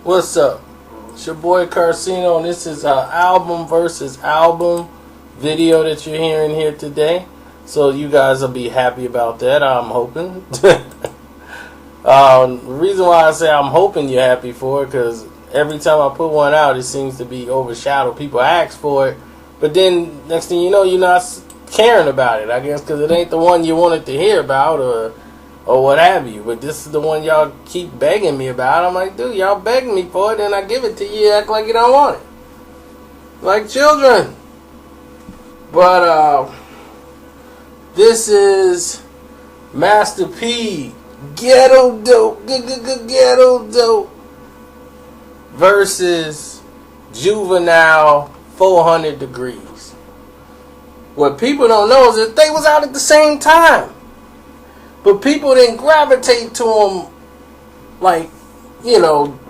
What's up? It's your boy Carcino, and this is our album versus album video that you're hearing here today. So you guys will be happy about that, I'm hoping. The reason why I say I'm hoping you're happy for it, because every time I put one out, it seems to be overshadowed. People ask for it, but then next thing you know, you're not caring about it, I guess, because it ain't the one you wanted to hear about or what have you. But this is the one y'all keep begging me about. I'm like, dude, y'all begging me for it, and I give it to you, act like you don't want it. Like children. But this is Master P Ghetto Dope, Ghetto Dope versus Juvenile 400 Degreez. What people don't know is that they was out at the same time. But people didn't gravitate to them like,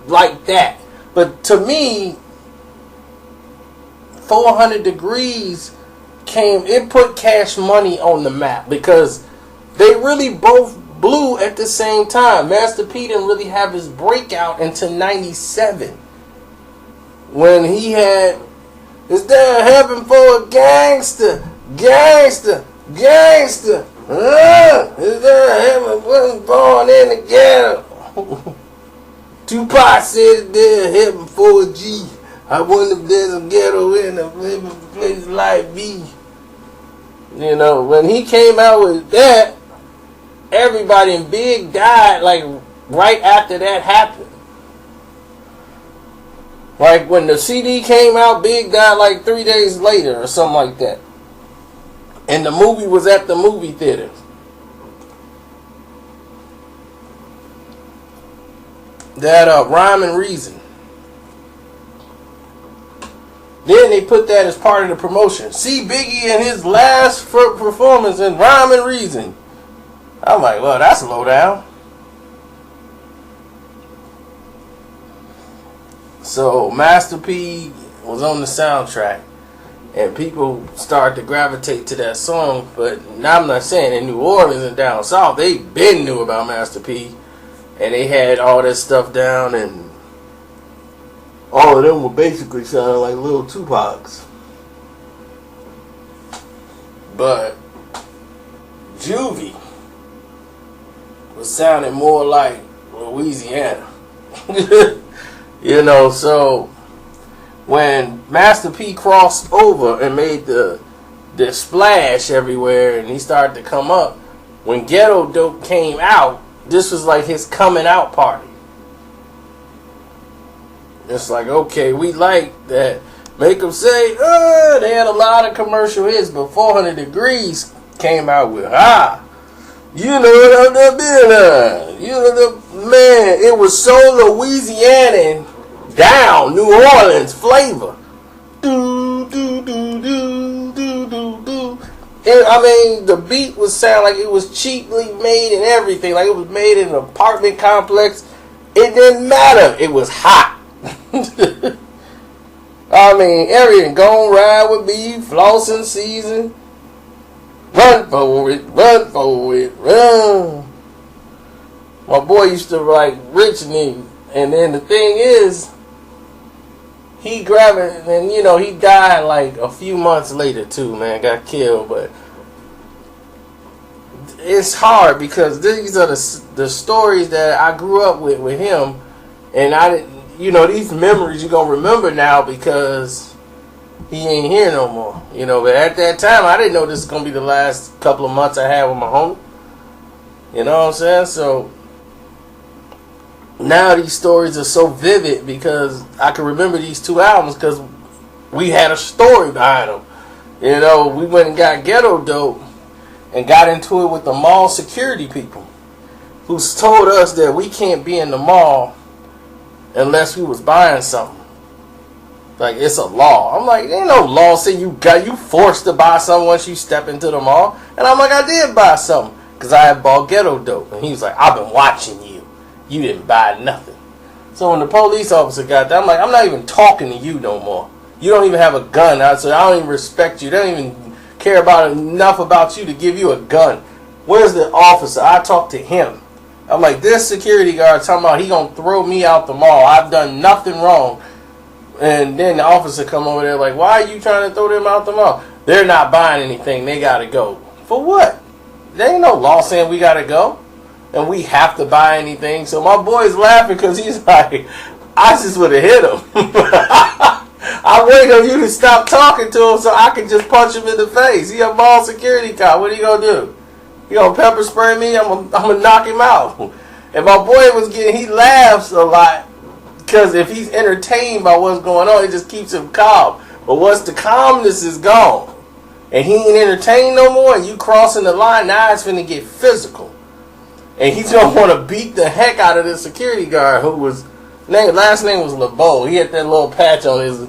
like that. But to me, 400 Degreez it put Cash Money on the map because they really both blew at the same time. Master P didn't really have his breakout until 97. When he had, is there heaven for a gangster? Gangster, gangster. Is there heaven? Wasn't born in the ghetto. Tupac said there heaven for a G. I wonder if there's a ghetto in a place like me. When he came out with that, everybody in Big died like right after that happened. Like when the CD came out, Big died like 3 days later or something like that. And the movie was at the movie theater. That Rhyme and Reason. Then they put that as part of the promotion. See Biggie in his last performance in Rhyme and Reason. I'm like, well, that's low down. So Master P was on the soundtrack. And people started to gravitate to that song. But now I'm not saying in New Orleans and down south, they been knew about Master P. And they had all that stuff down. And all of them were basically sounding like little Tupacs. But Juvie was sounding more like Louisiana. So when Master P crossed over and made the splash everywhere and he started to come up, when Ghetto Dope came out, this was like his coming out party. It's like, okay, we like that. Make them say, they had a lot of commercial hits, but 400 Degreez came out with, you know what I'm doing, man, it was so Louisiana down, New Orleans flavor. Do, do, do, do, do, do, do. And, the beat would sound like it was cheaply made and everything, like it was made in an apartment complex. It didn't matter, it was hot. Everything. Gon' ride with me, flossing season. Run for it, run for it, run. My boy used to write Rich Nigga. And then the thing is, he grabbed it, and he died like a few months later too, man. Got killed, but it's hard because these are the stories that I grew up with him, and I didn't. These memories you're going to remember now because he ain't here no more. But at that time, I didn't know this was going to be the last couple of months I had with my homie. You know what I'm saying? So now these stories are so vivid because I can remember these two albums because we had a story behind them. We went and got Ghetto Dope and got into it with the mall security people who told us that we can't be in the mall unless we was buying something. Like, it's a law. I'm like, ain't no law saying you forced to buy something once you step into the mall. And I'm like, I did buy something because I had bought Ghetto Dope. And he was like, I've been watching you. You didn't buy nothing. So when the police officer got that, I'm like, I'm not even talking to you no more. You don't even have a gun. So I don't even respect you. They don't even care about enough about you to give you a gun. Where's the officer? I talked to him. I'm like, this security guard talking about he gonna throw me out the mall. I've done nothing wrong. And then the officer come over there like, why are you trying to throw them out the mall? They're not buying anything. They gotta go. For what? There ain't no law saying we gotta go. And we have to buy anything. So my boy's laughing because he's like, I just would have hit him. I wait on you to stop talking to him so I can just punch him in the face. He a mall security cop. What are you gonna do? You gonna pepper spray me? I'm gonna knock him out. And my boy he laughs a lot because if he's entertained by what's going on, it just keeps him calm. But once the calmness is gone and he ain't entertained no more, and you crossing the line, now it's finna get physical. And he's gonna want to beat the heck out of this security guard who was last name was LeBeau. He had that little patch on his.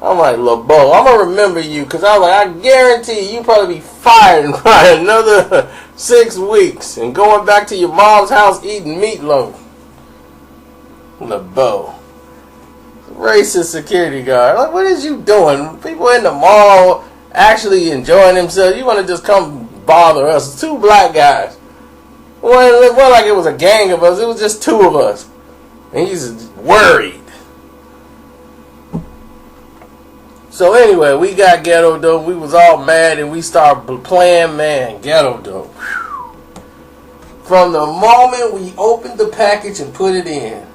I'm like, LeBeau, I'm gonna remember you because I was like, I guarantee you probably be fired in probably another 6 weeks and going back to your mom's house eating meatloaf. LeBeau, racist security guard. Like, what is you doing? People in the mall actually enjoying themselves. You want to just come bother us? 2 black guys. Well, it wasn't like it was a gang of us. It was just 2 of us. And he's worried. So anyway, we got Ghetto Dope. We was all mad and we started playing, man, Ghetto Dope. From the moment we opened the package and put it in,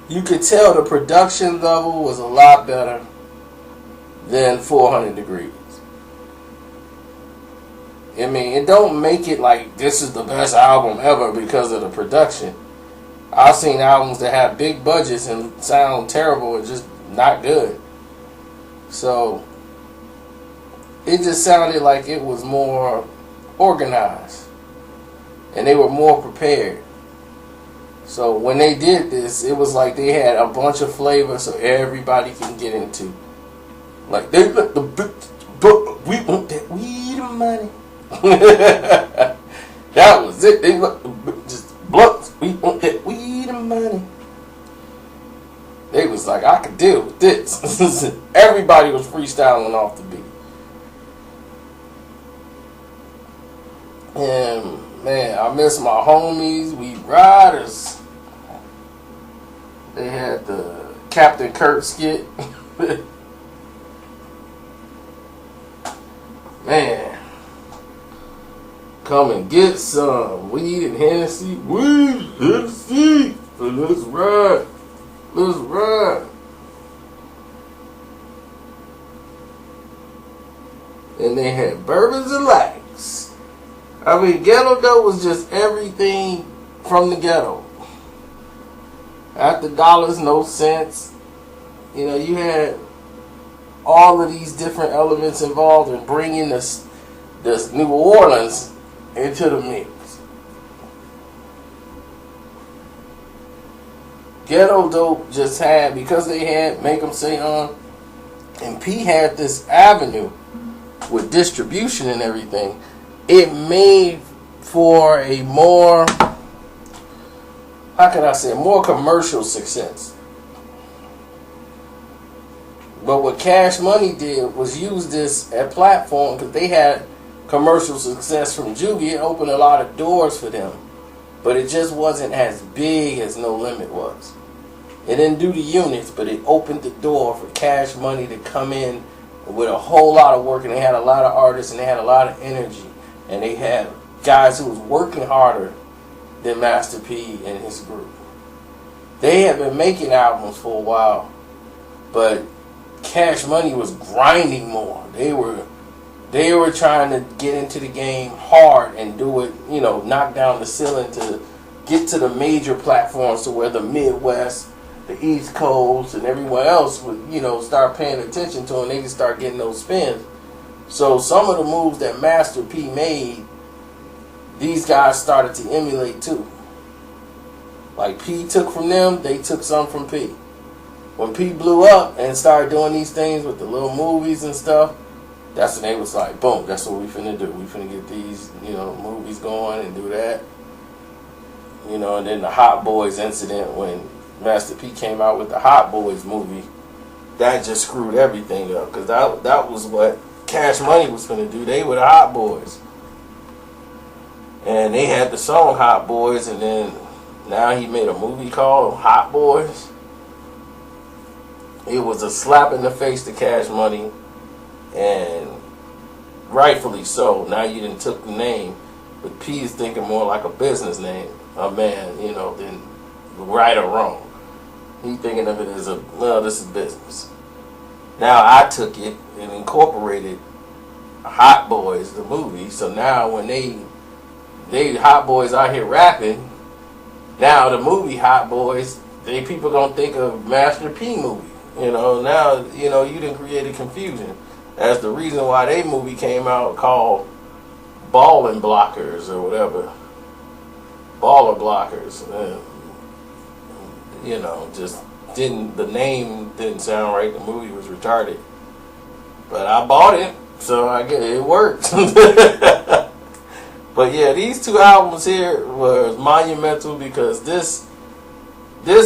you could tell the production level was a lot better than 400 Degreez. I mean, it don't make it like this is the best album ever because of the production. I've seen albums that have big budgets and sound terrible or just not good. So, it just sounded like it was more organized. And they were more prepared. So, when they did this, it was like they had a bunch of flavors so everybody can get into. Like, we want that weed and money. That was it. They just blunts. We want that weed and money. They was like, I could deal with this. Everybody was freestyling off the beat. And man, I miss my homies. We riders. They had the Captain Kirk skit. Man. Come and get some weed and Hennessy. Weed, Hennessy. So let's ride. Let's ride. And they had bourbons and lights. I mean, Ghetto Dope was just everything from the ghetto. After dollars, no cents. You know, you had all of these different elements involved in bringing this New Orleans into the mix. Ghetto Dope just had, because they had Make 'Em Say and P had this avenue with distribution and everything, it made for a more, how can I say, more commercial success. But what Cash Money did was use this as platform because they had commercial success from Juvie. It opened a lot of doors for them. But it just wasn't as big as No Limit was. It didn't do the units, but it opened the door for Cash Money to come in with a whole lot of work. And they had a lot of artists and they had a lot of energy. And they had guys who was working harder than Master P and his group. They had been making albums for a while, but Cash Money was grinding more. They were trying to get into the game hard and do it, you know, knock down the ceiling to get to the major platforms to where the Midwest, the East Coast, and everyone else would, you know, start paying attention to them. They could start getting those spins. So some of the moves that Master P made, these guys started to emulate too. Like P took from them, they took some from P. When P blew up and started doing these things with the little movies and stuff, that's when they was like, boom, that's what we finna do. We finna get these, you know, movies going and do that. You know, and then the Hot Boys incident when Master P came out with the Hot Boys movie, that just screwed everything up. Because that was what Cash Money was finna do. They were the Hot Boys. And they had the song Hot Boys, and then now he made a movie called Hot Boys. It was a slap in the face to Cash Money, and rightfully so. Now you done took the name, but P is thinking more like a business name, a man, you know, than right or wrong. He thinking of it as this is business. Now I took it and incorporated Hot Boys, the movie. So now when they Hot Boys out here rapping, now the movie Hot Boys, people gonna think of Master P movie. You know, now, you know, you done created confusion. That's the reason why they movie came out called Ballin' Blockers or whatever. Baller Blockers. You know, just the name didn't sound right. The movie was retarded. But I bought it, so I guess it worked. But yeah, these two albums here were monumental because this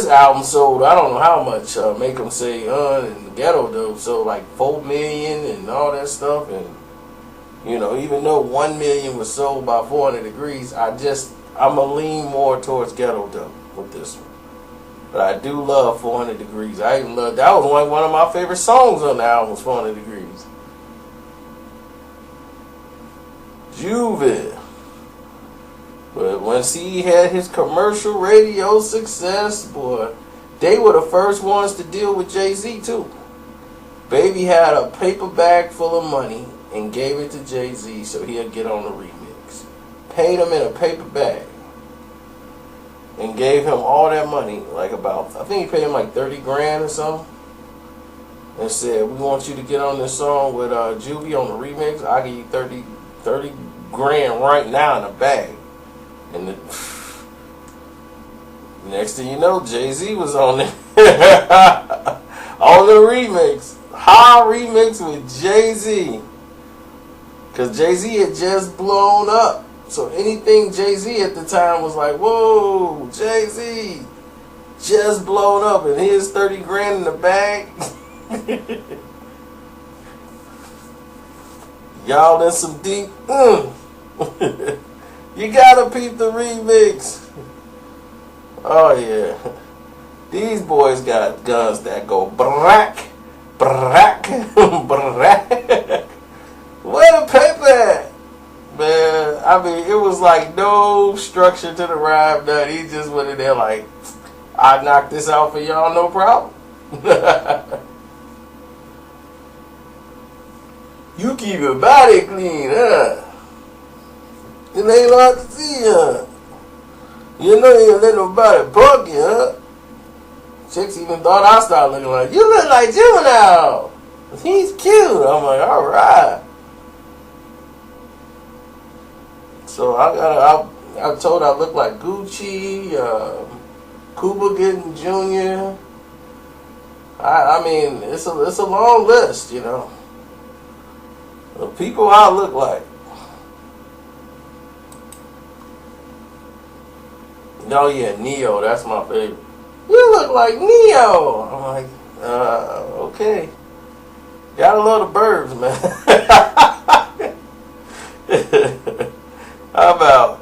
album sold, I don't know how much, Make Them Say and Ghetto Dope sold like 4 million and all that stuff. And you know, even though 1 million was sold by 400 Degreez, I'm going to lean more towards Ghetto Dope with this one. But I do love 400 Degreez. I even love, that was one of my favorite songs on the album was 400 Degreez. Juvenile. But once he had his commercial radio success, boy, they were the first ones to deal with Jay-Z too. Baby had a paper bag full of money and gave it to Jay-Z so he'd get on the remix. Paid him in a paper bag and gave him all that money, like I think he paid him like 30 grand or something, and said, we want you to get on this song with Juvie on the remix. I'll give you 30 grand right now in a bag. And next thing you know, Jay-Z was on it. On the remix. High remix with Jay-Z. Because Jay-Z had just blown up. So anything Jay-Z at the time was like, whoa, Jay-Z just blown up. And here's 30 grand in the bag. Y'all in some deep. You gotta peep the remix. Oh yeah. These boys got guns that go brack, brack, brack. Where the paper at? Man, I mean, it was like no structure to the rhyme. None. He just went in there like, I knocked this out for y'all, no problem. You keep your body clean, huh? It ain't hard to see, huh? You know you ain't let nobody punk you, huh? Chicks even thought I started looking like, you look like Juvenile. He's cute. I'm like, all right. So I told I look like Gucci, Cuba Gooding Jr. I mean, it's a long list, you know. The people I look like. Oh yeah, Neo, that's my favorite. You look like Neo. I'm like, okay. Gotta love the Burbs, man. How about